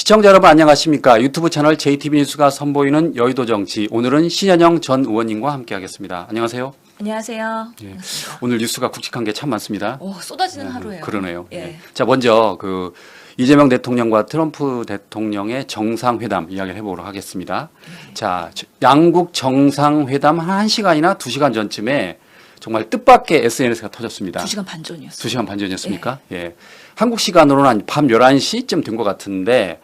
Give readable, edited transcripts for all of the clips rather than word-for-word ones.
시청자 여러분 안녕하십니까? 유튜브 채널 JTB 뉴스가 선보이는 여의도 정치. 오늘은 신현영 전 의원님과 함께하겠습니다. 안녕하세요. 안녕하세요. 예. 오늘 뉴스가 굵직한 게 참 많습니다. 쏟아지는 하루예요. 그러네요. 예. 예. 자, 먼저 이재명 대통령과 트럼프 대통령의 정상회담 이야기를 해보도록 하겠습니다. 자, 양국 정상회담 한 1시간이나 2시간 전쯤에 정말 뜻밖의 SNS가 터졌습니다. 2시간 반 전이었어요. 2시간 반 전이었습니까? 예. 한국 시간으로는 한 밤 11시쯤 된 것 같은데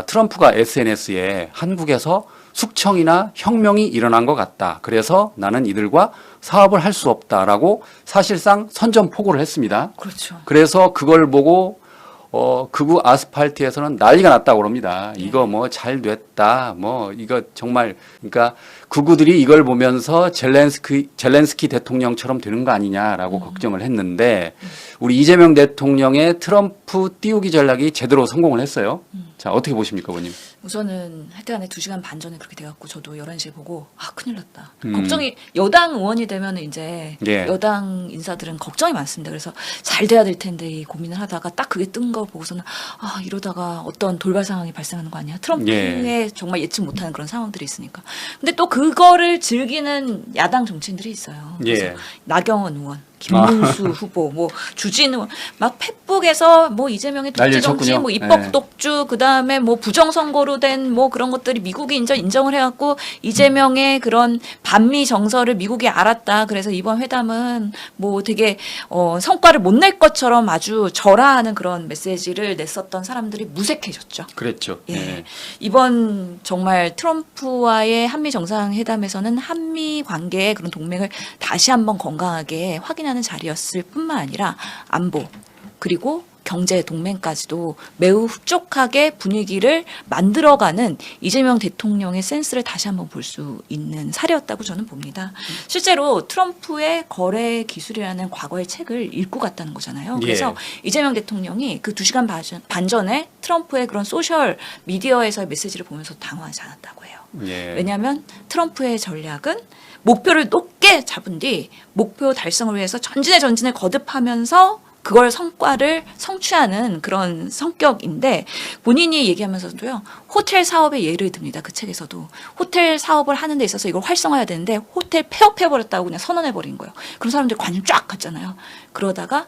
트럼프가 SNS에 한국에서 숙청이나 혁명이 일어난 것 같다. 그래서 나는 이들과 사업을 할 수 없다라고 사실상 선전포고를 했습니다. 그렇죠. 그래서 그걸 보고 극우 아스팔트에서는 난리가 났다고 그럽니다. 이거 뭐 잘 됐다. 뭐 이거 정말 그러니까 극우들이 이걸 보면서 젤렌스키 대통령처럼 되는 거 아니냐라고 걱정을 했는데 우리 이재명 대통령의 트럼프 띄우기 전략이 제대로 성공을 했어요. 자, 어떻게 보십니까, 의원님? 우선은 하여튼간에 2시간 반 전에 그렇게 돼갖고 저도 11시에 보고 큰일 났다. 걱정이 여당 의원이 되면 이제 예. 여당 인사들은 걱정이 많습니다. 그래서 잘 돼야 될 텐데 이 고민을 하다가 딱 그게 뜬 거 보고서는 이러다가 어떤 돌발 상황이 발생하는 거 아니야? 트럼프의 정말 예측 못하는 그런 상황들이 있으니까. 근데 또 그거를 즐기는 야당 정치인들이 있어요. 그래서 예. 나경원 의원, 김문수 후보, 뭐 주진 의원, 막 페북에서 뭐 이재명의 독재 정치, 뭐 입법 독주, 그 다음에 뭐 부정 선거로 된 뭐 그런 것들이 미국이 인정을 해갖고 이재명의 그런 반미 정서를 미국이 알았다. 그래서 이번 회담은 뭐 되게 성과를 못 낼 것처럼 아주 절하하는 그런 메시지를 냈었던 사람들이 무색해졌죠. 그랬죠. 예. 예. 이번 정말 트럼프와의 한미 정상회담에서는 한미 관계의 그런 동맹을 다시 한번 건강하게 확인하는 자리였을 뿐만 아니라 안보 그리고 경제 동맹까지도 매우 흡족하게 분위기를 만들어가는 이재명 대통령의 센스를 다시 한번 볼 수 있는 사례였다고 저는 봅니다. 실제로 트럼프의 거래 기술이라는 과거의 책을 읽고 갔다는 거잖아요. 그래서 이재명 대통령이 그 2시간 반 전에 트럼프의 그런 소셜 미디어에서의 메시지를 보면서 당황하지 않았다고 해요. 예. 왜냐하면 트럼프의 전략은 목표를 높게 잡은 뒤 목표 달성을 위해서 전진에 거듭하면서 그걸 성과를 성취하는 그런 성격인데 본인이 얘기하면서도요. 호텔 사업의 예를 듭니다. 그 책에서도. 호텔 사업을 하는 데 있어서 이걸 활성화해야 되는데 호텔 폐업해버렸다고 그냥 선언해버린 거예요. 그런 사람들이 관심 쫙 갔잖아요. 그러다가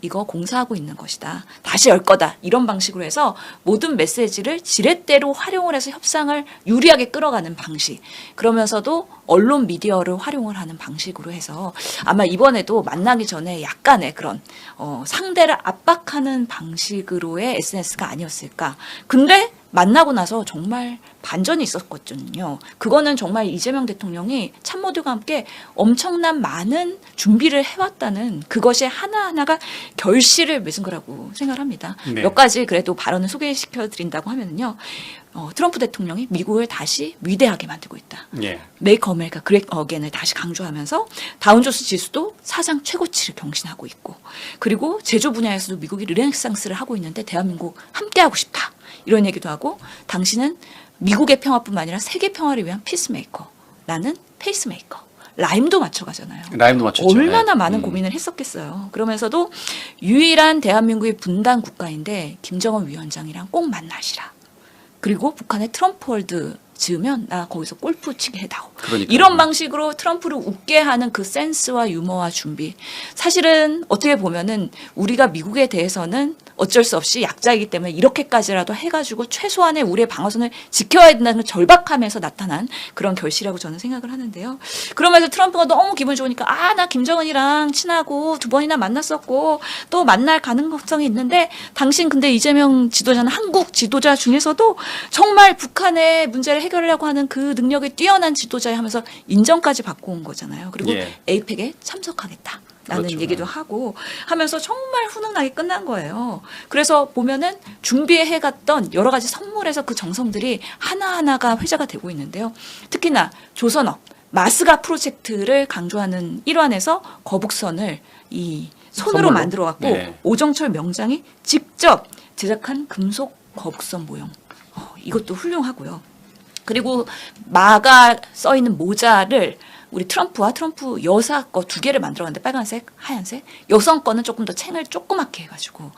이거 공사하고 있는 것이다. 다시 열 거다. 이런 방식으로 해서 모든 메시지를 지렛대로 활용을 해서 협상을 유리하게 끌어가는 방식. 그러면서도 언론 미디어를 활용을 하는 방식으로 해서 아마 이번에도 만나기 전에 약간의 그런 상대를 압박하는 방식으로의 SNS가 아니었을까. 근데 만나고 나서 정말 반전이 있었거든요. 그거는 정말 이재명 대통령이 참모들과 함께 엄청난 많은 준비를 해왔다는 그것이 하나하나가 결실을 맺은 거라고 생각합니다. 네. 몇 가지 그래도 발언을 소개시켜드린다고 하면요. 트럼프 대통령이 미국을 다시 위대하게 만들고 있다. 예. 메이크 어메리카 그레이트 어게인을 다시 강조하면서 다운존스 지수도 사상 최고치를 경신하고 있고 그리고 제조 분야에서도 미국이 르네상스를 하고 있는데 대한민국 함께하고 싶다. 이런 얘기도 하고 당신은 미국의 평화뿐만 아니라 세계 평화를 위한 피스메이커라는 페이스메이커. 라임도 맞춰가잖아요. 라임도 맞췄죠. 얼마나 많은 고민을 했었겠어요. 그러면서도 유일한 대한민국의 분단 국가인데 김정은 위원장이랑 꼭 만나시라. 그리고 북한의 트럼프 월드 지으면 나 거기서 골프 치게 해다오. 그러니까요. 이런 방식으로 트럼프를 웃게 하는 그 센스와 유머와 준비. 사실은 어떻게 보면은 우리가 미국에 대해서는 어쩔 수 없이 약자이기 때문에 이렇게까지라도 해가지고 최소한의 우리의 방어선을 지켜야 된다는 걸 절박하면서 나타난 그런 결실이라고 저는 생각을 하는데요. 그러면서 트럼프가 너무 기분 좋으니까 나 김정은이랑 친하고 2번이나 만났었고 또 만날 가능성이 있는데 당신 근데 이재명 지도자는 한국 지도자 중에서도 정말 북한의 문제를 해결하려고 하는 그 능력이 뛰어난 지도자야 하면서 인정까지 받고 온 거잖아요. 그리고 에이펙에 참석하겠다. 라는 그렇죠. 얘기도 하고 하면서 정말 훈훈하게 끝난 거예요. 그래서 보면은 준비해 갔던 여러 가지 선물에서 그 정성들이 하나하나가 회자가 되고 있는데요. 특히나 조선업 마스가 프로젝트를 강조하는 일환에서 거북선을 이 손으로 만들어 갖고 오정철 명장이 직접 제작한 금속 거북선 모형. 이것도 훌륭하고요. 그리고 마가 써 있는 모자를 우리 트럼프와 트럼프 여사 거 두 개를 만들어갔는데 빨간색, 하얀색. 여성 거는 조금 더 챙을 조그맣게 해가지고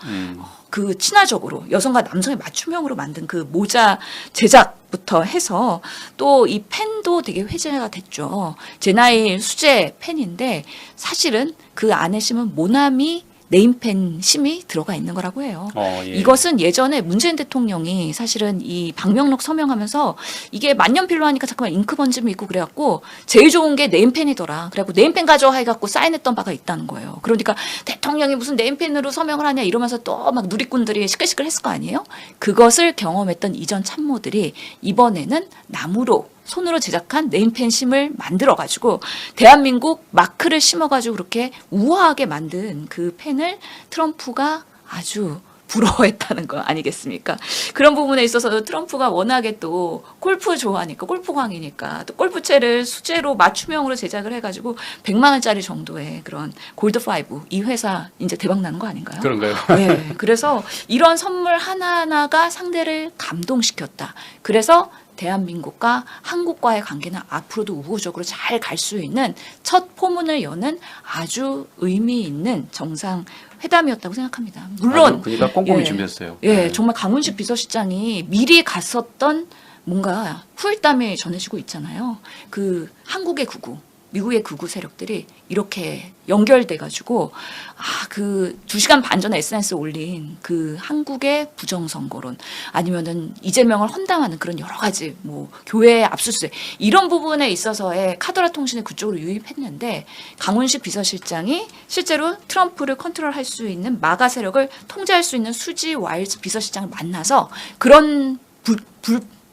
그 친화적으로 여성과 남성의 맞춤형으로 만든 그 모자 제작부터 해서 또 이 펜도 되게 회자가 됐죠. 제나일 수제 펜인데 사실은 그 안에 심은 모나미 네임펜 심이 들어가 있는 거라고 해요. 예. 이것은 예전에 문재인 대통령이 사실은 이 방명록 서명하면서 이게 만년필로 하니까 잠깐만 잉크 번짐이 있고 그래갖고 제일 좋은 게 네임펜이더라. 그래갖고 네임펜 가져와 해갖고 사인했던 바가 있다는 거예요. 그러니까 대통령이 무슨 네임펜으로 서명을 하냐 이러면서 또 막 누리꾼들이 시끌시끌 했을 거 아니에요? 그것을 경험했던 이전 참모들이 이번에는 나무로 손으로 제작한 네임펜 심을 만들어가지고 대한민국 마크를 심어가지고 그렇게 우아하게 만든 그 펜을 트럼프가 아주 부러워했다는 거 아니겠습니까? 그런 부분에 있어서 트럼프가 워낙에 또 골프 좋아하니까 골프광이니까 또 골프채를 수제로 맞춤형으로 제작을 해가지고 100만 원짜리 정도의 그런 골드5 이 회사 이제 대박 나는 거 아닌가요? 그런가요? 네, 그래서 이런 선물 하나하나가 상대를 감동시켰다. 그래서 대한민국과 한국과의 관계는 앞으로도 우호적으로 잘 갈 수 있는 첫 포문을 여는 아주 의미 있는 정상회담이었다고 생각합니다. 물론 그러니까 꼼꼼히 예, 준비했어요. 예, 네. 정말 강훈식 비서실장이 미리 갔었던 뭔가 후일담이 전해지고 있잖아요. 그 한국의 극우, 미국의 극우 세력들이 이렇게 연결돼가지고 그 2시간 반 전에 SNS에 올린 그 한국의 부정선거론 아니면은 이재명을 헌담하는 그런 여러 가지 뭐 교회 압수수색 이런 부분에 있어서의 카더라 통신을 그쪽으로 유입했는데 강훈식 비서실장이 실제로 트럼프를 컨트롤할 수 있는 마가 세력을 통제할 수 있는 수지 와일즈 비서실장을 만나서 그런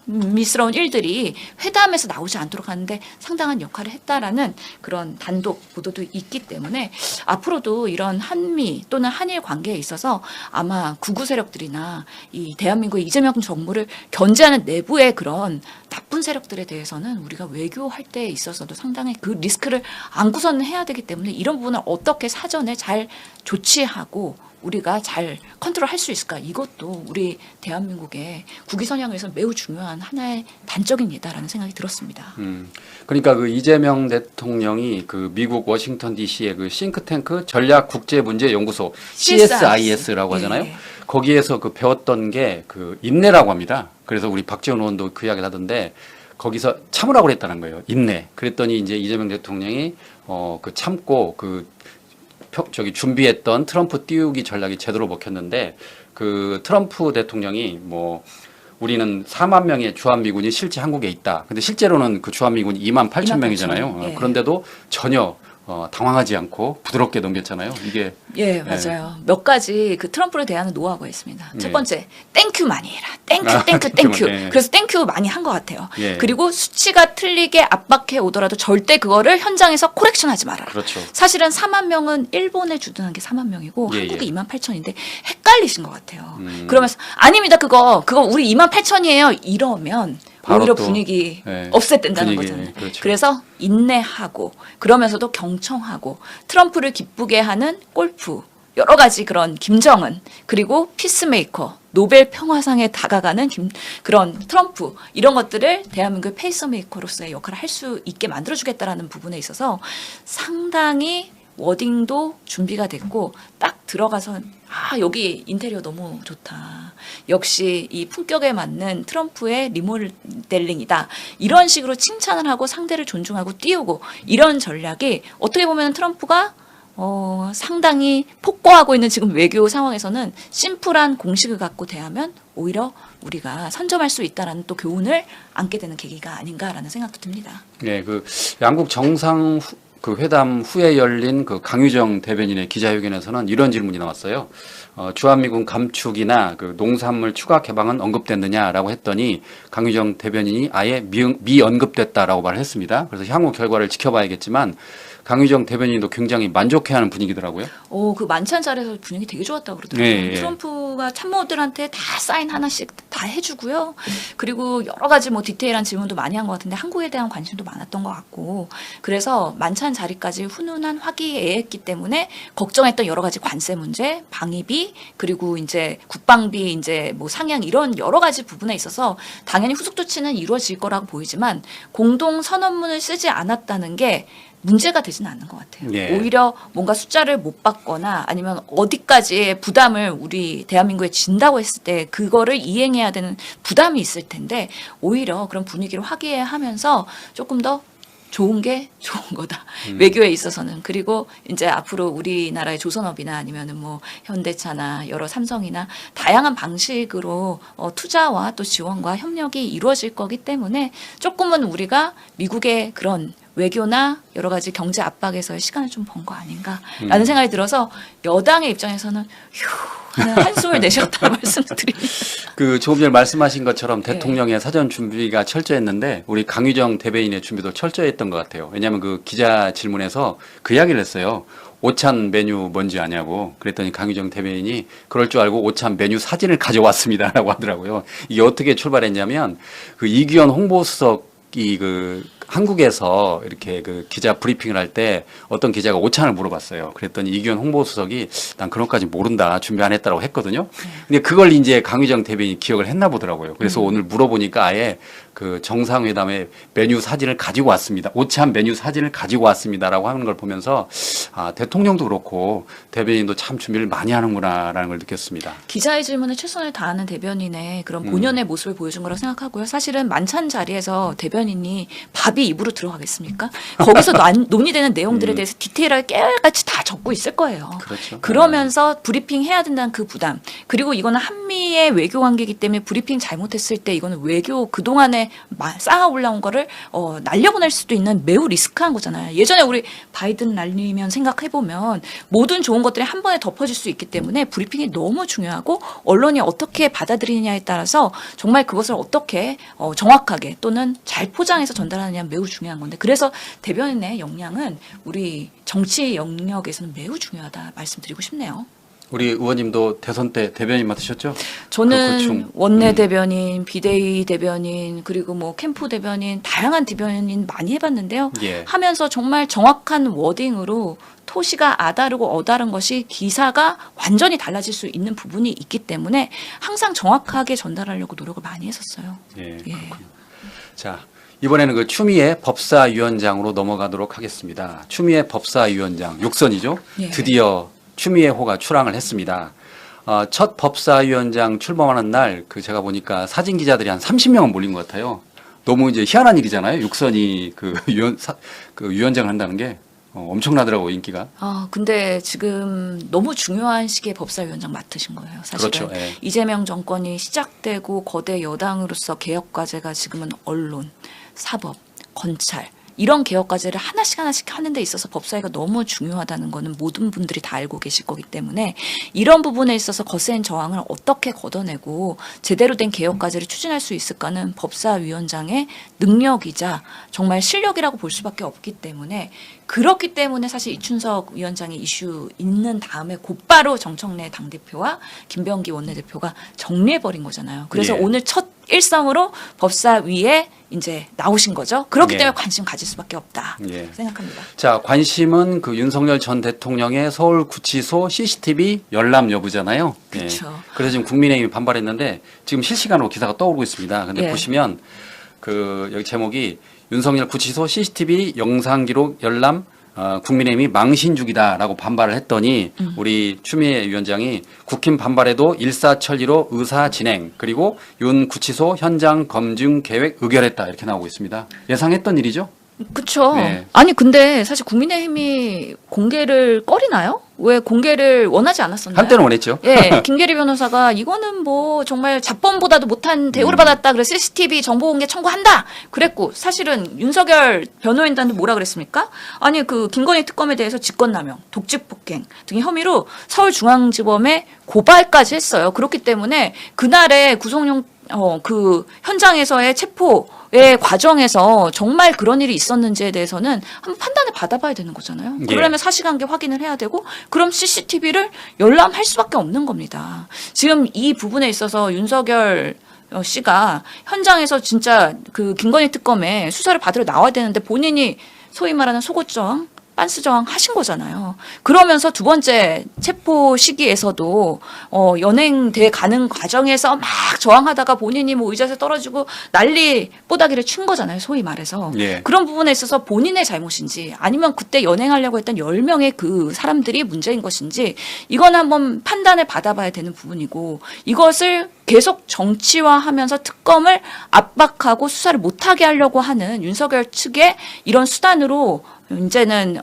불미스러운 일들이 회담에서 나오지 않도록 하는데 상당한 역할을 했다라는 그런 단독 보도도 있기 때문에 앞으로도 이런 한미 또는 한일 관계에 있어서 아마 극우 세력들이나 이 대한민국의 이재명 정부를 견제하는 내부의 그런 나쁜 세력들에 대해서는 우리가 외교할 때 있어서도 상당히 그 리스크를 안고서는 해야 되기 때문에 이런 부분을 어떻게 사전에 잘 조치하고 우리가 잘 컨트롤할 수 있을까? 이것도 우리 대한민국의 국위 선양을 위해서 매우 중요한 하나의 단적입니다라는 생각이 들었습니다. 그러니까 그 이재명 대통령이 그 미국 워싱턴 D.C.의 그 싱크탱크 전략국제문제연구소 CSIS라고 하잖아요. 네. 거기에서 그 배웠던 게 그 인내라고 합니다. 그래서 우리 박지원 의원도 그 이야기를 하던데 거기서 참으라고 그랬다는 거예요. 인내. 그랬더니 이제 이재명 대통령이 그 참고 준비했던 트럼프 띄우기 전략이 제대로 먹혔는데 그 트럼프 대통령이 뭐 우리는 4만 명의 주한미군이 실제 한국에 있다. 근데 실제로는 그 주한미군이 2만 8천 명이잖아요. 예. 그런데도 전혀 당황하지 않고 부드럽게 넘겼잖아요. 이게 예, 맞아요. 몇 가지 그 트럼프를 대하는 노하우가 있습니다. 첫 번째, 땡큐 많이 해라. 땡큐. 예. 그래서 땡큐 많이 한 것 같아요. 예. 그리고 수치가 틀리게 압박해 오더라도 절대 그거를 현장에서 코렉션하지 말아라. 그렇죠. 사실은 4만 명은 일본에 주둔한 게 4만 명이고 예, 한국이 예. 2만 8천인데 헷갈리신 것 같아요. 그러면서 아닙니다. 그거 우리 2만 8천이에요. 이러면 바로 오히려 또, 분위기 예, 없앴댄다는 분위기, 거잖아요. 그렇죠. 그래서 인내하고 그러면서도 경청하고 트럼프를 기쁘게 하는 골프 여러 가지 그런 김정은 그리고 피스메이커 노벨 평화상에 다가가는 그런 트럼프 이런 것들을 대한민국의 페이스메이커로서의 역할을 할 수 있게 만들어주겠다라는 부분에 있어서 상당히 워딩도 준비가 됐고 딱 들어가서 여기 인테리어 너무 좋다. 역시 이 품격에 맞는 트럼프의 리모델링이다. 이런 식으로 칭찬을 하고 상대를 존중하고 띄우고 이런 전략이 어떻게 보면 트럼프가 상당히 폭거하고 있는 지금 외교 상황에서는 심플한 공식을 갖고 대하면 오히려 우리가 선점할 수 있다라는 또 교훈을 안게 되는 계기가 아닌가라는 생각도 듭니다. 네, 그 양국 정상 그 회담 후에 열린 그 강유정 대변인의 기자회견에서는 이런 질문이 나왔어요. 주한미군 감축이나 그 농산물 추가 개방은 언급됐느냐라고 했더니 강유정 대변인이 아예 미언급됐다라고 말을 했습니다. 그래서 향후 결과를 지켜봐야겠지만 강유정 대변인도 굉장히 만족해하는 분위기더라고요. 그 만찬 자리에서 분위기 되게 좋았다고 그러더라고요. 네, 예. 트럼프가 참모들한테 다 사인 하나씩 다 해주고요. 그리고 여러 가지 뭐 디테일한 질문도 많이 한 것 같은데 한국에 대한 관심도 많았던 것 같고 그래서 만찬 자리까지 훈훈한 화기애애했기 때문에 걱정했던 여러 가지 관세 문제, 방위비 그리고 이제 국방비 이제 뭐 상향 이런 여러 가지 부분에 있어서 당연히 후속 조치는 이루어질 거라고 보이지만 공동 선언문을 쓰지 않았다는 게 문제가 되지는 않는 것 같아요. 예. 오히려 뭔가 숫자를 못 받거나 아니면 어디까지의 부담을 우리 대한민국에 진다고 했을 때 그거를 이행해야 되는 부담이 있을 텐데 오히려 그런 분위기를 화기애애하면서 조금 더 좋은 게 좋은 거다. 외교에 있어서는. 그리고 이제 앞으로 우리나라의 조선업이나 아니면은 뭐 현대차나 여러 삼성이나 다양한 방식으로 투자와 또 지원과 협력이 이루어질 거기 때문에 조금은 우리가 미국의 그런 외교나 여러 가지 경제 압박에서의 시간을 좀 번 거 아닌가라는 생각이 들어서 여당의 입장에서는 휴 하는 한숨을 내셨다는 말씀드립니다. 그 조금 전에 말씀하신 것처럼 네. 대통령의 사전 준비가 철저했는데 우리 강유정 대변인의 준비도 철저했던 것 같아요. 왜냐하면 그 기자 질문에서 그 이야기를 했어요. 오찬 메뉴 뭔지 아냐고. 그랬더니 강유정 대변인이 그럴 줄 알고 오찬 메뉴 사진을 가져왔습니다라고 하더라고요. 이게 어떻게 출발했냐면 그 이규현 홍보수석이 그 한국에서 이렇게 그 기자 브리핑을 할 때 어떤 기자가 오찬을 물어봤어요. 그랬더니 이규현 홍보수석이 난 그런 것까지 모른다. 준비 안 했다라고 했거든요. 근데 그걸 이제 강유정 대변인이 기억을 했나 보더라고요. 그래서 오늘 물어보니까 아예 그 정상회담의 메뉴 사진을 가지고 왔습니다. 오찬 메뉴 사진을 가지고 왔습니다라고 하는 걸 보면서 아, 대통령도 그렇고 대변인도 참 준비를 많이 하는구나라는 걸 느꼈습니다. 기자의 질문에 최선을 다하는 대변인의 그런 본연의 모습을 보여준 거라고 생각하고요. 사실은 만찬 자리에서 대변인이 밥이 입으로 들어가겠습니까? 거기서 논의되는 내용들에 대해서 디테일하게 깨알같이 다 적고 있을 거예요. 그렇죠. 그러면서 브리핑 해야 된다는 그 부담. 그리고 이거는 한미의 외교 관계이기 때문에 브리핑 잘못했을 때 이거는 외교 그동안에 쌓아 올라온 거를 날려보낼 수도 있는 매우 리스크한 거잖아요. 예전에 우리 바이든 날리면 생각해보면 모든 좋은 것들이 한 번에 덮어질 수 있기 때문에 브리핑이 너무 중요하고 언론이 어떻게 받아들이느냐에 따라서 정말 그것을 어떻게 정확하게 또는 잘 포장해서 전달하느냐 매우 중요한 건데 그래서 대변인의 역량은 우리 정치 영역에서는 매우 중요하다 말씀드리고 싶네요. 우리 의원님도 대선 때 대변인 맡으셨죠? 저는 그렇죠. 원내 대변인, 비대위 대변인, 그리고 뭐 캠프 대변인, 다양한 대변인 많이 해봤는데요. 예. 하면서 정말 정확한 워딩으로 토시가 아다르고 어다른 것이 기사가 완전히 달라질 수 있는 부분이 있기 때문에 항상 정확하게 전달하려고 노력을 많이 했었어요. 예, 예. 그렇군요. 자, 이번에는 그 추미애 법사위원장으로 넘어가도록 하겠습니다. 추미애 법사위원장, 육선이죠? 예. 드디어 추미애호가 출항을 했습니다. 첫 법사위원장 출범하는 날, 그 제가 보니까 사진 기자들이 한 30명은 몰린 것 같아요. 너무 이제 희한한 일이잖아요. 육선이 그 위원장을 한다는 게 엄청나더라고 인기가. 근데 지금 너무 중요한 시기에 법사위원장 맡으신 거예요. 사실은 그렇죠. 예. 이재명 정권이 시작되고 거대 여당으로서 개혁 과제가 지금은 언론, 사법, 검찰 이런 개혁 과제를 하나씩 하는 데 있어서 법사위가 너무 중요하다는 거는 모든 분들이 다 알고 계실 거기 때문에 이런 부분에 있어서 거센 저항을 어떻게 걷어내고 제대로 된 개혁 과제를 추진할 수 있을까는 법사위원장의 능력이자 정말 실력이라고 볼 수밖에 없기 때문에 그렇기 때문에 사실 이춘석 위원장의 이슈 있는 다음에 곧바로 정청래 당대표와 김병기 원내대표가 정리해버린 거잖아요. 그래서 예. 오늘 첫 일성으로 법사위에 이제 나오신 거죠. 그렇기 예. 때문에 관심 가질 수밖에 없다 예. 생각합니다. 자, 관심은 그 윤석열 전 대통령의 서울구치소 CCTV 열람 여부잖아요. 그쵸. 그래서 지금 국민의힘이 반발했는데 지금 실시간으로 기사가 떠오르고 있습니다. 근데 예. 보시면 그 여기 제목이 윤석열 구치소 CCTV 영상 기록 열람 국민의힘이 망신주기다라고 반발을 했더니 우리 추미애 위원장이 국힘 반발에도 일사천리로 의사 진행 그리고 윤 구치소 현장 검증 계획 의결했다 이렇게 나오고 있습니다. 예상했던 일이죠? 그렇죠. 네. 아니 근데 사실 국민의힘이 공개를 꺼리나요? 왜 공개를 원하지 않았었나요? 한때는 원했죠. 예, 김계리 변호사가 이거는 뭐 정말 자본보다도 못한 대우를 받았다. 그래서 CCTV 정보 공개 청구한다. 그랬고 사실은 윤석열 변호인단도 뭐라 그랬습니까? 아니 그 김건희 특검에 대해서 직권남용, 독직폭행 등의 혐의로 서울중앙지검에 고발까지 했어요. 그렇기 때문에 그날의 구속영 그 현장에서의 체포의 과정에서 정말 그런 일이 있었는지에 대해서는 한번 판단을 받아봐야 되는 거잖아요. 예. 그러려면 사실관계 확인을 해야 되고 그럼 CCTV를 열람할 수밖에 없는 겁니다. 지금 이 부분에 있어서 윤석열 씨가 현장에서 진짜 그 김건희 특검에 수사를 받으러 나와야 되는데 본인이 소위 말하는 속옷 저항, 빤스 저항 하신 거잖아요. 그러면서 두 번째 체포 시기에서도 연행돼 가는 과정에서 막 저항하다가 본인이 뭐 의자에서 떨어지고 난리 뽀다기를 친 거잖아요. 소위 말해서. 예. 그런 부분에 있어서 본인의 잘못인지 아니면 그때 연행하려고 했던 10명의 그 사람들이 문제인 것인지 이건 한번 판단을 받아봐야 되는 부분이고 이것을 계속 정치화하면서 특검을 압박하고 수사를 못하게 하려고 하는 윤석열 측의 이런 수단으로 이제는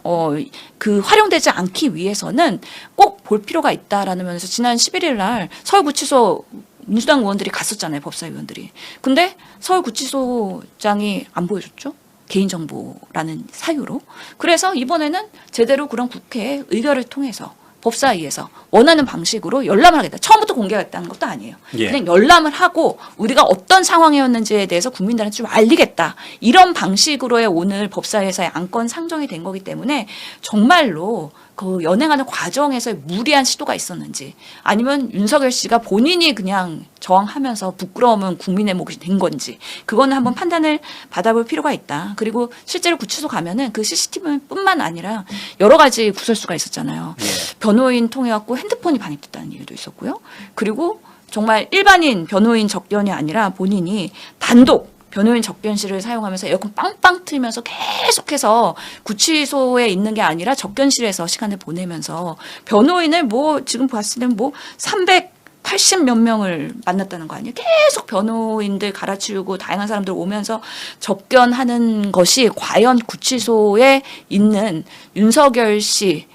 그 활용되지 않기 위해서는 꼭 볼 필요가 있다라는 면에서 지난 11일 날 서울구치소 민주당 의원들이 갔었잖아요. 법사위원들이. 근데 서울구치소장이 안 보여줬죠. 개인정보라는 사유로. 그래서 이번에는 제대로 그런 국회 의결을 통해서 법사위에서 원하는 방식으로 열람을 하겠다. 처음부터 공개하겠다는 것도 아니에요. 예. 그냥 열람을 하고 우리가 어떤 상황이었는지에 대해서 국민들한테 좀 알리겠다. 이런 방식으로의 오늘 법사위에서의 안건 상정이 된 거기 때문에 정말로 그 연행하는 과정에서 무리한 시도가 있었는지 아니면 윤석열 씨가 본인이 그냥 저항하면서 부끄러움은 국민의 몫이 된 건지 그거는 한번 판단을 받아볼 필요가 있다. 그리고 실제로 구치소 가면은 그 CCTV뿐만 아니라 여러 가지 구설수가 있었잖아요. 예. 변호인 통해 갖고 핸드폰이 반입됐다는 얘기도 있었고요. 그리고 정말 일반인 변호인 접견이 아니라 본인이 단독 변호인 접견실을 사용하면서 에어컨 빵빵 틀면서 계속해서 구치소에 있는 게 아니라 접견실에서 시간을 보내면서 변호인을 뭐 지금 봤을 때는 뭐 380 몇 명을 만났다는 거 아니에요? 계속 변호인들 갈아치우고 다양한 사람들 오면서 접견하는 것이 과연 구치소에 있는 윤석열 씨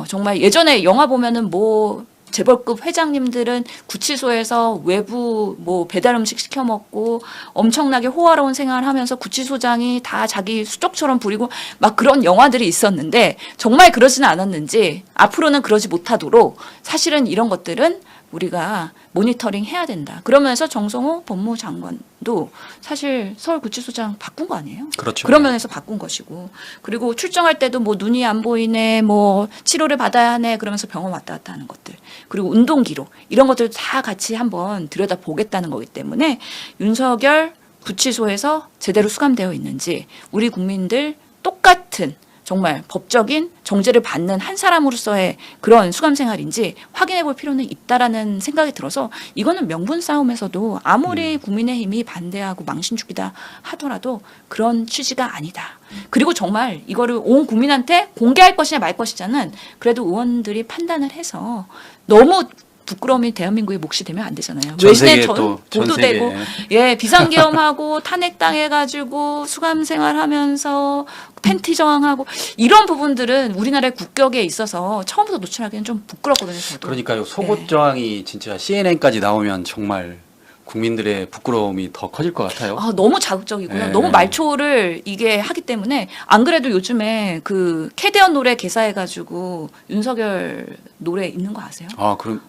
정말 예전에 영화 보면은 뭐 재벌급 회장님들은 구치소에서 외부 뭐 배달 음식 시켜 먹고 엄청나게 호화로운 생활을 하면서 구치소장이 다 자기 수족처럼 부리고 막 그런 영화들이 있었는데 정말 그러지는 않았는지 앞으로는 그러지 못하도록 사실은 이런 것들은 우리가 모니터링 해야 된다. 그러면서 정성호 법무장관도 사실 서울구치소장 바꾼 거 아니에요? 그렇죠. 그런 면에서 바꾼 것이고 그리고 출정할 때도 뭐 눈이 안 보이네 뭐 치료를 받아야 하네 그러면서 병원 왔다 갔다 하는 것들 그리고 운동 기록 이런 것들 다 같이 한번 들여다보겠다는 거기 때문에 윤석열 구치소에서 제대로 수감되어 있는지 우리 국민들 똑같은 정말 법적인 정죄를 받는 한 사람으로서의 그런 수감 생활인지 확인해 볼 필요는 있다라는 생각이 들어서 이거는 명분 싸움에서도 아무리 국민의힘이 반대하고 망신 죽이다 하더라도 그런 취지가 아니다. 그리고 정말 이거를 온 국민한테 공개할 것이냐 말 것이냐는 그래도 의원들이 판단을 해서 너무 부끄러움이 대한민국의 몫이 되면 안 되잖아요. 외신에 보도되고 비상계엄하고 탄핵당해가지고 수감생활하면서 팬티 저항하고 이런 부분들은 우리나라의 국격에 있어서 처음부터 노출하기는 좀 부끄럽거든요. 저도. 그러니까요. 속옷 저항이 진짜 CNN까지 나오면 정말 국민들의 부끄러움이 더 커질 것 같아요. 너무 자극적이고요. 네. 너무 말초를 이게 하기 때문에 안 그래도 요즘에 그 캐대언 노래 개사해가지고 윤석열 노래 있는 거 아세요? 그럼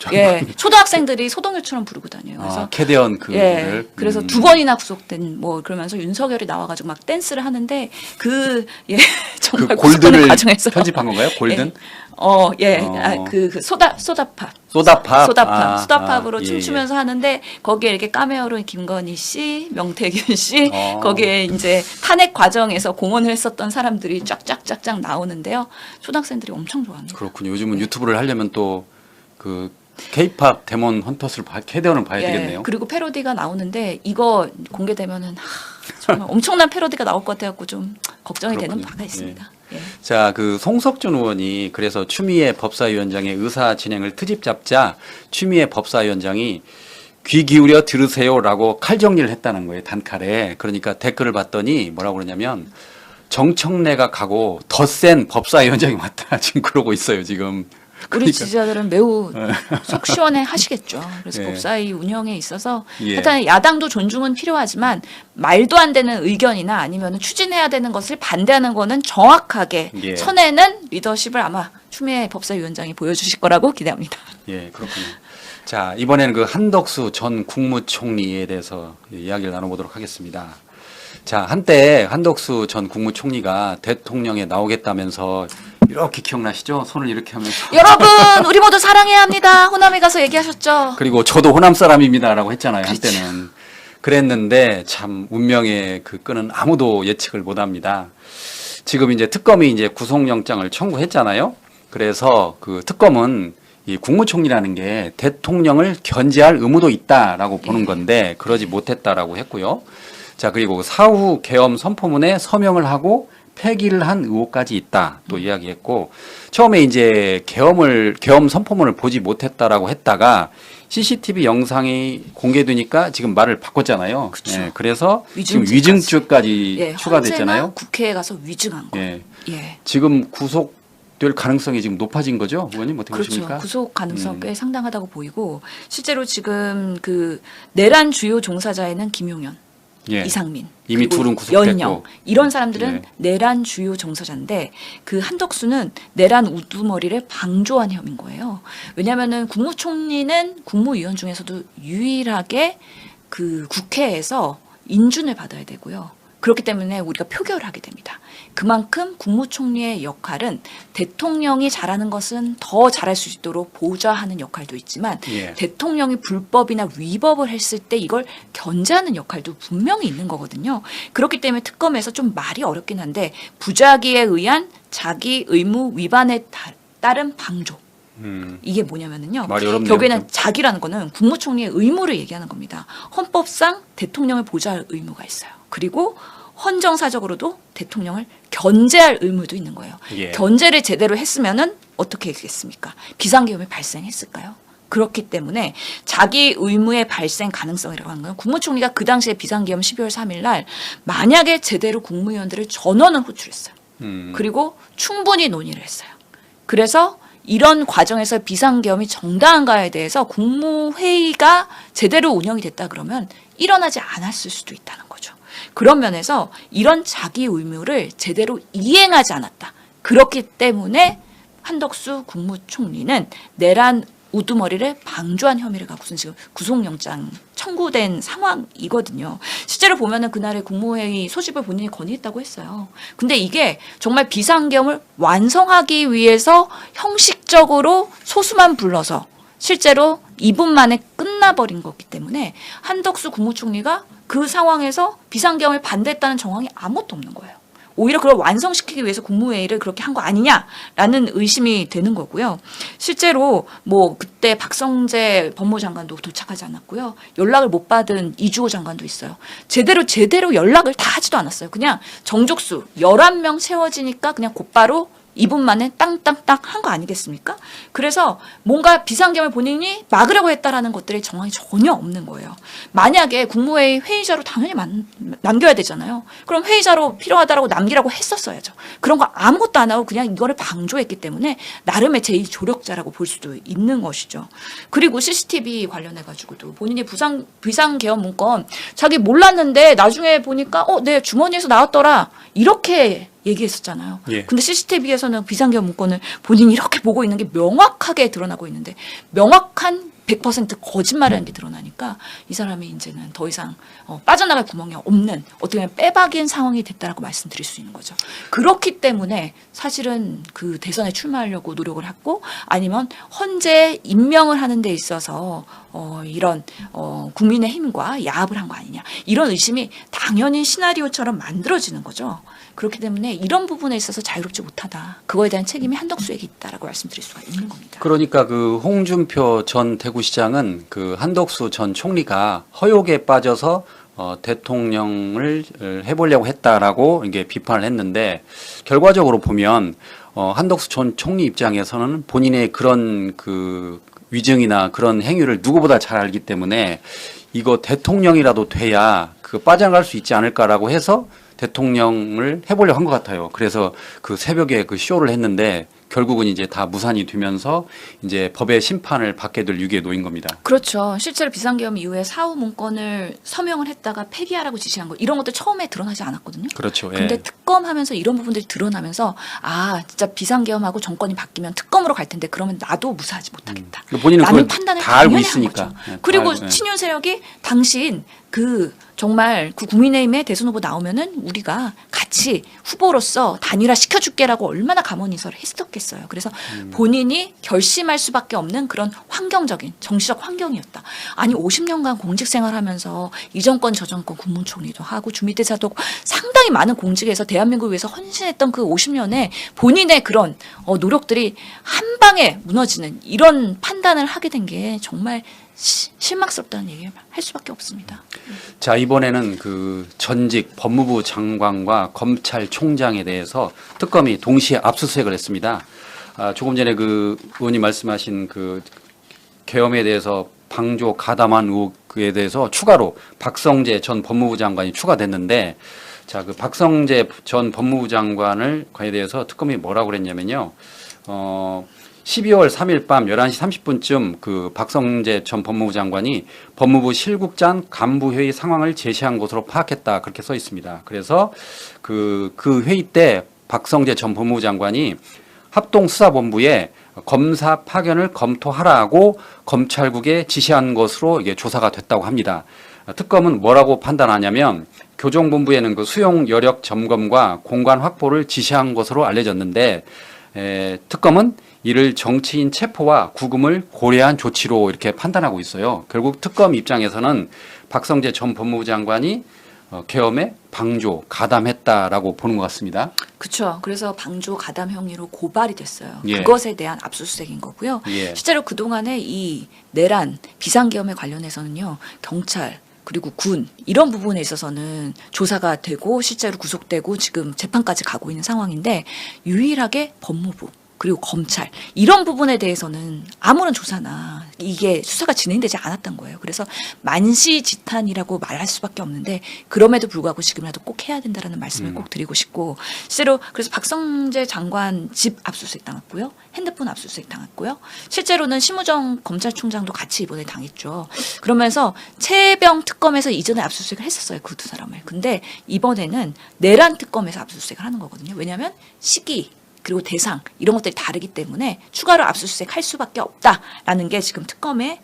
초등학생들이 소동요처럼 부르고 다녀요. 그래서 캐대언 그를 그래서 2번이나 구속된 뭐 그러면서 윤석열이 나와가지고 막 댄스를 하는데 정말 그 구속되는 골든을 과정에서 편집한 건가요? 골든? 소다팝. 소다팝으로 춤추면서 하는데 거기에 이렇게 카메오로 김건희 씨, 명태균 씨, 거기에 이제 탄핵 과정에서 공헌을 했었던 사람들이 쫙쫙쫙쫙 나오는데요. 초등학생들이 엄청 좋아합니다. 그렇군요. 요즘은 유튜브를 하려면 또 그 K-팝 데몬 헌터스를 캐대언을 봐야 되겠네요. 그리고 패러디가 나오는데 이거 공개되면은 정말 엄청난 패러디가 나올 것 같아갖고 좀 걱정이 되는 바가 있습니다. 자, 그 송석준 의원이 그래서 추미애 법사위원장의 의사 진행을 트집 잡자 추미애 법사위원장이 귀 기울여 들으세요라고 칼 정리를 했다는 거예요. 단칼에. 그러니까 댓글을 봤더니 뭐라고 그러냐면 정청래가 가고 더 센 법사위원장이 왔다. 지금 그러고 있어요. 지금. 우리 지지자들은 매우 속 시원해 하시겠죠. 그래서 법사위 운영에 있어서 일단 야당도 존중은 필요하지만 말도 안 되는 의견이나 아니면 추진해야 되는 것을 반대하는 거는 정확하게 쳐내는 리더십을 아마 추미애 법사위원장이 보여주실 거라고 기대합니다. 그렇군요. 자, 이번에는 그 한덕수 전 국무총리에 대해서 이야기를 나눠보도록 하겠습니다. 자, 한때 한덕수 전 국무총리가 대통령에 나오겠다면서 이렇게 기억나시죠? 손을 이렇게 하면서. 여러분, 우리 모두 사랑해야 합니다. 호남에 가서 얘기하셨죠. 그리고 저도 호남 사람입니다라고 했잖아요. 그렇죠. 한때는. 그랬는데 참 운명의 그 끈은 아무도 예측을 못합니다. 지금 이제 특검이 이제 구속영장을 청구했잖아요. 그래서 그 특검은 이 국무총리라는 게 대통령을 견제할 의무도 있다라고 보는 건데 그러지 못했다라고 했고요. 자, 그리고 사후 계엄 선포문에 서명을 하고 폐기를 한 의혹까지 있다 또 이야기했고, 처음에 이제 계엄 선포문을 보지 못했다라고 했다가 CCTV 영상이 공개되니까 지금 말을 바꿨잖아요. 그쵸. 예, 그래서 지금 위증죄까지. 위증죄까지 예, 추가됐잖아요. 헌재나 국회에 가서 위증한 거. 예, 예. 지금 구속될 가능성이 지금 높아진 거죠, 의원님 어떻게 그렇죠. 보십니까? 구속 가능성 꽤 상당하다고 보이고, 실제로 지금 그 내란 주요 종사자에는 김용현, 예. 이상민, 이미 그리고 둘은 구속됐고. 연영 이런 사람들은 예. 내란 주요 종사자인데 그 한덕수는 내란 우두머리를 방조한 혐의인 거예요. 왜냐하면은 국무총리는 국무위원 중에서도 유일하게 그 국회에서 인준을 받아야 되고요. 그렇기 때문에 우리가 표결을 하게 됩니다. 그만큼 국무총리의 역할은 대통령이 잘하는 것은 더 잘할 수 있도록 보좌하는 역할도 있지만 예. 대통령이 불법이나 위법을 했을 때 이걸 견제하는 역할도 분명히 있는 거거든요. 그렇기 때문에 특검에서 좀 말이 어렵긴 한데 부작위에 의한 자기 의무 위반에 따른 방조. 이게 뭐냐면은요. 말이 어렵네요. 결국에는 좀. 자기라는 거는 국무총리의 의무를 얘기하는 겁니다. 헌법상 대통령을 보좌할 의무가 있어요. 그리고 헌정사적으로도 대통령을 견제할 의무도 있는 거예요. 예. 견제를 제대로 했으면은 어떻게 했겠습니까? 비상계엄이 발생했을까요? 그렇기 때문에 자기 의무의 발생 가능성이라고 하는 건 국무총리가 그 당시에 비상계엄 12월 3일 날 만약에 제대로 국무위원들을 전원을 호출했어요. 그리고 충분히 논의를 했어요. 그래서 이런 과정에서 비상계엄이 정당한가에 대해서 국무회의가 제대로 운영이 됐다 그러면 일어나지 않았을 수도 있다는 거죠. 그런 면에서 이런 자기 의무를 제대로 이행하지 않았다. 그렇기 때문에 한덕수 국무총리는 내란 우두머리를 방조한 혐의를 갖고서 지금 구속영장 청구된 상황이거든요. 실제로 보면은 그날의 국무회의 소집을 본인이 건의했다고 했어요. 근데 이게 정말 비상계엄을 완성하기 위해서 형식적으로 소수만 불러서 실제로 2분 만에 끝나버린 거기 때문에 한덕수 국무총리가 그 상황에서 비상계엄을 반대했다는 정황이 아무것도 없는 거예요. 오히려 그걸 완성시키기 위해서 국무회의를 그렇게 한 거 아니냐라는 의심이 되는 거고요. 실제로 뭐 그때 박성재 법무장관도 도착하지 않았고요. 연락을 못 받은 이주호 장관도 있어요. 제대로 연락을 다 하지도 않았어요. 그냥 정족수 11명 채워지니까 그냥 곧바로 2분 만에 땅땅땅 한 거 아니겠습니까? 그래서 뭔가 비상계엄을 본인이 막으려고 했다라는 것들이 정황이 전혀 없는 거예요. 만약에 국무회의 회의자로 당연히 남겨야 되잖아요. 그럼 회의자로 필요하다라고 남기라고 했었어야죠. 그런 거 아무것도 안 하고 그냥 이거를 방조했기 때문에 나름의 제2조력자라고 볼 수도 있는 것이죠. 그리고 CCTV 관련해가지고도 본인이 비상계엄 문건 자기 몰랐는데 나중에 보니까 내 주머니에서 나왔더라 이렇게 얘기했었잖아요. 예. 근데 CCTV에서는 비상계엄 문건을 본인이 이렇게 보고 있는 게 명확하게 드러나고 있는데 명확한 100% 거짓말이라는 게 드러나니까 이 사람이 이제는 더 이상 빠져나갈 구멍이 없는 어떻게 보면 빼박인 상황이 됐다라고 말씀드릴 수 있는 거죠. 그렇기 때문에 사실은 그 대선에 출마하려고 노력을 했고 아니면 헌재 임명을 하는 데 있어서 이런 국민의힘과 야합을 한 거 아니냐 이런 의심이 당연히 시나리오처럼 만들어지는 거죠. 그렇기 때문에 이런 부분에 있어서 자유롭지 못하다. 그거에 대한 책임이 한덕수에게 있다라고 말씀드릴 수가 있는 겁니다. 그러니까 그 홍준표 전 대구시장은 그 한덕수 전 총리가 허욕에 빠져서 대통령을 해보려고 했다라고 이게 비판을 했는데 결과적으로 보면 한덕수 전 총리 입장에서는 본인의 그런 그 위증이나 그런 행위를 누구보다 잘 알기 때문에 이거 대통령이라도 돼야 그 빠져나갈 수 있지 않을까라고 해서 대통령을 해보려고 한 것 같아요. 그래서 그 새벽에 그 쇼를 했는데 결국은 이제 다 무산이 되면서 이제 법의 심판을 받게 될 위기에 놓인 겁니다. 그렇죠. 실제로 비상계엄 이후에 사후 문건을 서명을 했다가 폐기하라고 지시한 거 이런 것들 처음에 드러나지 않았거든요. 그렇죠. 예. 근데 특검하면서 이런 부분들이 드러나면서 아 진짜 비상계엄하고 정권이 바뀌면 특검으로 갈 텐데 그러면 나도 무사하지 못하겠다. 본인은 라는 그걸 판단을 다 알고 당연히 한 있으니까. 거죠. 예, 그리고 다 알고, 예. 친윤 세력이 당신 그 정말 그 국민의힘의 대선 후보 나오면은 우리가 같이 후보로서 단일화 시켜줄게라고 얼마나 감언인설을 했었겠어요. 그래서 본인이 결심할 수밖에 없는 그런 환경적인 정치적 환경이었다. 아니 50년간 공직 생활하면서 이 정권 저 정권 국무총리도 하고 주미대사도 하고 상당히 많은 공직에서 대한민국을 위해서 헌신했던 그 50년에 본인의 그런 노력들이 한 방에 무너지는 이런 판단을 하게 된 게 정말 실망스럽다는 얘기를 할 수밖에 없습니다. 자, 이번에는 그 전직 법무부 장관과 검찰총장에 대해서 특검이 동시에 압수수색을 했습니다. 조금 전에 그 의원님 말씀하신 그 계엄에 대해서 방조 가담한 의혹에 대해서 추가로 박성재 전 법무부 장관이 추가됐는데, 자, 그 박성재 전 법무부 장관을 관에 대해서 특검이 뭐라고 그랬냐면요. 12월 3일 밤 11시 30분쯤 그 박성재 전 법무부 장관이 법무부 실국장 간부회의 상황을 제시한 것으로 파악했다. 그렇게 써 있습니다. 그래서 그 회의 때 박성재 전 법무부 장관이 합동수사본부에 검사 파견을 검토하라고 검찰국에 지시한 것으로 이게 조사가 됐다고 합니다. 특검은 뭐라고 판단하냐면 교정본부에는 그 수용 여력 점검과 공간 확보를 지시한 것으로 알려졌는데 특검은 이를 정치인 체포와 구금을 고려한 조치로 이렇게 판단하고 있어요. 결국 특검 입장에서는 박성재 전 법무부 장관이 계엄에 방조, 가담했다라고 보는 것 같습니다. 그렇죠. 그래서 방조 가담 혐의로 고발이 됐어요. 예. 그것에 대한 압수수색인 거고요. 예. 실제로 그동안에 이 내란 비상계엄에 관련해서는요. 경찰 그리고 군 이런 부분에 있어서는 조사가 되고 실제로 구속되고 지금 재판까지 가고 있는 상황인데 유일하게 법무부 그리고 검찰 이런 부분에 대해서는 아무런 조사나 이게 수사가 진행되지 않았던 거예요. 그래서 만시지탄이라고 말할 수밖에 없는데 그럼에도 불구하고 지금이라도 꼭 해야 된다라는 말씀을 꼭 드리고 싶고 실제로 그래서 박성재 장관 집 압수수색 당했고요. 핸드폰 압수수색 당했고요. 실제로는 심우정 검찰총장도 같이 이번에 당했죠. 그러면서 최혜병 특검에서 이전에 압수수색을 했었어요. 그 두 사람을. 근데 이번에는 내란 특검에서 압수수색을 하는 거거든요. 왜냐하면 시기 그리고 대상 이런 것들이 다르기 때문에 추가로 압수수색 할 수밖에 없다라는 게 지금 특검의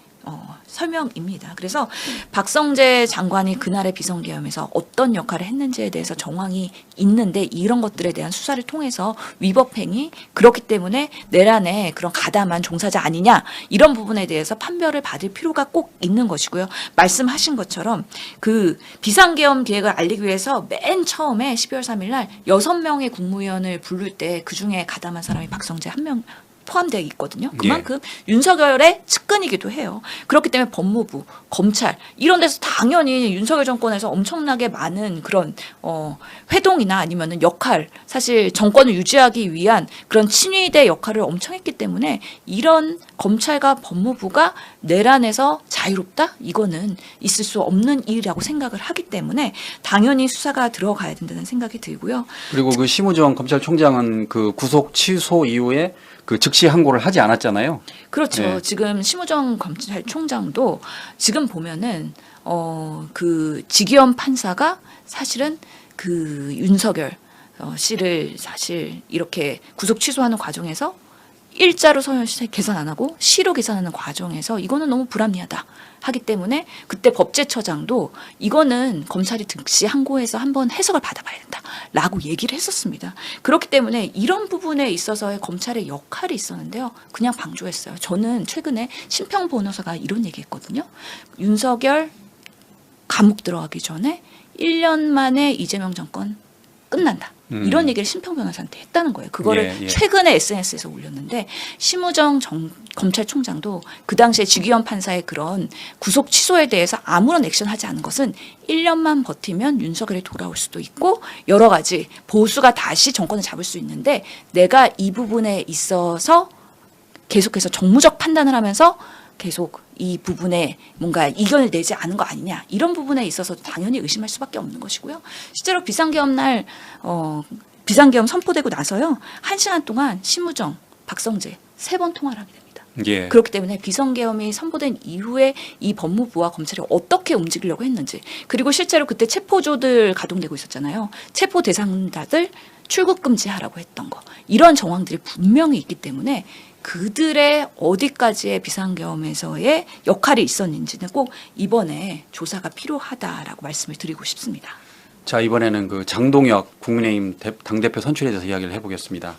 설명입니다. 그래서 박성재 장관이 그날의 비상계엄에서 어떤 역할을 했는지에 대해서 정황이 있는데 이런 것들에 대한 수사를 통해서 위법행위 그렇기 때문에 내란에 그런 가담한 종사자 아니냐 이런 부분에 대해서 판별을 받을 필요가 꼭 있는 것이고요. 말씀하신 것처럼 그 비상계엄 계획을 알리기 위해서 맨 처음에 12월 3일 날 6명의 국무위원을 부를 때 그중에 가담한 사람이 박성재 한 명 포함되어 있거든요. 그만큼 윤석열의 측근이기도 해요. 그렇기 때문에 법무부, 검찰 이런 데서 당연히 윤석열 정권에서 엄청나게 많은 그런 회동이나 아니면은 역할, 사실 정권을 유지하기 위한 그런 친위대 역할을 엄청 했기 때문에 이런 검찰과 법무부가 내란에서 자유롭다? 이거는 있을 수 없는 일이라고 생각을 하기 때문에 당연히 수사가 들어가야 된다는 생각이 들고요. 그리고 그 심우정 검찰총장은 그 구속 취소 이후에 그 즉시 항고를 하지 않았잖아요. 그렇죠. 네. 지금 심우정 검찰총장도 지금 보면은 그 지기현 판사가 사실은 그 윤석열 씨를 사실 이렇게 구속 취소하는 과정에서 일자로 계산 안 하고 시로 계산하는 과정에서 이거는 너무 불합리하다 하기 때문에 그때 법제처장도 이거는 검찰이 즉시 항고해서 한번 해석을 받아봐야 된다라고 얘기를 했었습니다. 그렇기 때문에 이런 부분에 있어서의 검찰의 역할이 있었는데요. 그냥 방조했어요. 저는 최근에 심평 변호사가 이런 얘기했거든요. 윤석열 감옥 들어가기 전에 1년 만에 이재명 정권 끝난다. 이런 얘기를 심평 변호사한테 했다는 거예요. 그거를 최근에 SNS에서 올렸는데 심우정 검찰총장도 그 당시에 지기현 판사의 그런 구속 취소에 대해서 아무런 액션하지 않은 것은 1년만 버티면 윤석열이 돌아올 수도 있고 여러 가지 보수가 다시 정권을 잡을 수 있는데 내가 이 부분에 있어서 계속해서 정무적 판단을 하면서 계속 이 부분에 뭔가 이견을 내지 않은 거 아니냐 이런 부분에 있어서 당연히 의심할 수밖에 없는 것이고요. 실제로 비상계엄 날 비상계엄 선포되고 나서요 1시간 동안 심우정 박성재 3번 통화를 하게 됩니다. 예. 그렇기 때문에 비선계엄이 선포된 이후에 이 법무부와 검찰이 어떻게 움직이려고 했는지, 그리고 실제로 그때 체포조들 가동되고 있었잖아요. 체포 대상자들 출국 금지하라고 했던 거, 이런 정황들이 분명히 있기 때문에 그들의 어디까지의 비상계엄에서의 역할이 있었는지는 꼭 이번에 조사가 필요하다라고 말씀을 드리고 싶습니다. 자, 이번에는 그 장동혁 국민의힘 당대표 선출에 대해서 이야기를 해보겠습니다.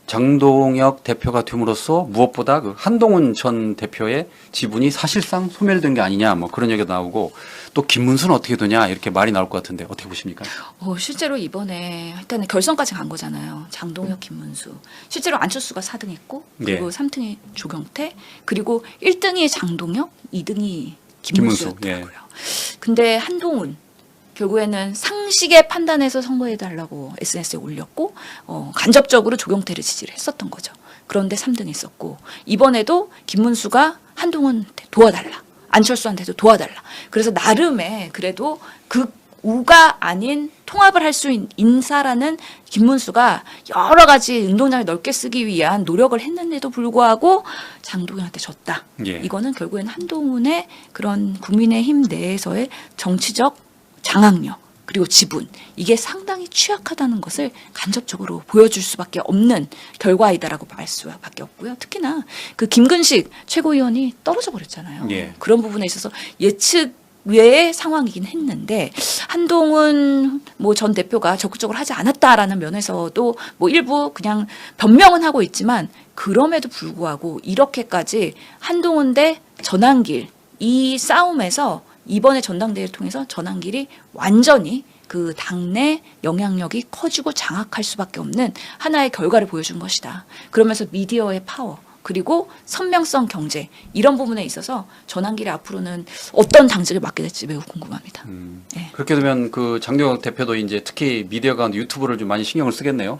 장동혁 대표가 됨으로써 무엇보다 그 한동훈 전 대표의 지분이 사실상 소멸된 게 아니냐, 뭐 그런 얘기가 나오고, 또 김문수는 어떻게 되냐 이렇게 말이 나올 것 같은데 어떻게 보십니까? 실제로 이번에 일단은 결선까지 간 거잖아요. 장동혁, 김문수. 실제로 안철수가 4등했고, 그리고 3등이 조경태, 그리고 1등이 장동혁, 2등이 김문수였더라고요. 근데 한동훈 결국에는 상식의 판단에서 선거해달라고 SNS에 올렸고, 간접적으로 조경태를 지지를 했었던 거죠. 그런데 3등했었고, 이번에도 김문수가 한동훈한테 도와달라, 안철수한테도 도와달라. 그래서 나름의 그래도 극우가 아닌 통합을 할 수 있는 인사라는 김문수가 여러 가지 운동장을 넓게 쓰기 위한 노력을 했는데도 불구하고 장동혁한테 졌다. 예. 이거는 결국엔 한동훈의 그런 국민의힘 내에서의 정치적 장악력, 그리고 지분, 이게 상당히 취약하다는 것을 간접적으로 보여줄 수밖에 없는 결과이다라고 말 수밖에 없고요. 특히나 그 김근식 최고위원이 떨어져 버렸잖아요. 예. 그런 부분에 있어서 예측 외의 상황이긴 했는데, 한동훈 전 대표가 적극적으로 하지 않았다라는 면에서도 일부 그냥 변명은 하고 있지만, 그럼에도 불구하고 이렇게까지 한동훈 대 전환길 이 싸움에서 이번에 전당대회를 통해서 전환길이 완전히 그 당내 영향력이 커지고 장악할 수밖에 없는 하나의 결과를 보여준 것이다. 그러면서 미디어의 파워, 그리고 선명성 경제, 이런 부분에 있어서 전환길이 앞으로는 어떤 당직을 맡게 될지 매우 궁금합니다. 네. 그렇게 되면 그 장동혁 대표도 이제 특히 미디어 가운데 유튜브를 좀 많이 신경을 쓰겠네요.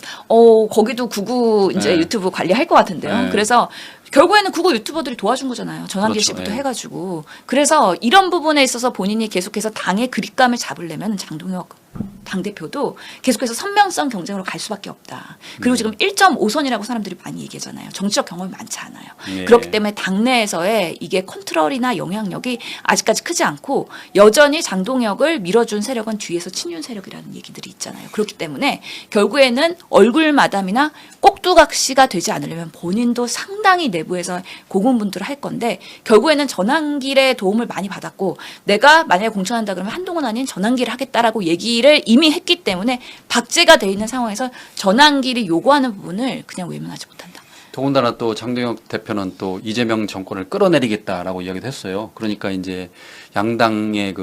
거기도 구구 이제 네. 유튜브 관리할 것 같은데요. 네. 그래서 결국에는 구구 유튜버들이 도와준 거잖아요. 전환길 그렇죠. 씨부터 네. 해가지고. 그래서 이런 부분에 있어서 본인이 계속해서 당의 그립감을 잡으려면 장동혁 당대표도 계속해서 선명성 경쟁으로 갈 수밖에 없다. 그리고 지금 1.5선이라고 사람들이 많이 얘기하잖아요. 정치적 경험이 많지 않아요. 예. 그렇기 때문에 당내에서의 이게 컨트롤이나 영향력이 아직까지 크지 않고, 여전히 장동혁을 밀어준 세력은 뒤에서 친윤 세력이라는 얘기들이 있잖아요. 그렇기 때문에 결국에는 얼굴 마담이나 꼭두각시가 되지 않으려면 본인도 상당히 내부에서 고군분투를 할 건데, 결국에는 전환길의 도움을 많이 받았고, 내가 만약에 공천한다 그러면 한동훈 아닌 전환길을 하겠다라고 얘기를 이미 했기 때문에 박제가 돼 있는 상황에서 전환길이 요구하는 부분을 그냥 외면하지 못한다. 더군다나 또 장동혁 대표는 또 이재명 정권을 끌어내리겠다라고 이야기도 했어요. 그러니까 이제 양당의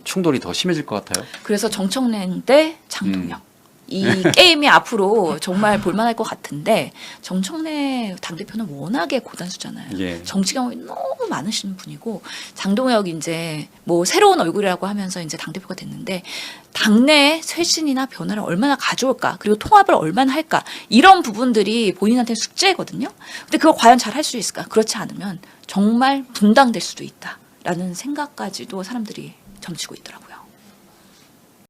충돌이 더 심해질 것 같아요. 그래서 정청래 대 장동혁. 이 게임이 앞으로 정말 볼만할 것 같은데, 정청래 당대표는 워낙에 고단수잖아요. 예. 정치 경험이 너무 많으신 분이고, 장동혁 이제 새로운 얼굴이라고 하면서 이제 당대표가 됐는데, 당내의 쇄신이나 변화를 얼마나 가져올까, 그리고 통합을 얼마나 할까, 이런 부분들이 본인한테 숙제거든요. 근데 그걸 과연 잘 할 수 있을까? 그렇지 않으면 정말 분당될 수도 있다라는 생각까지도 사람들이 점치고 있더라고요.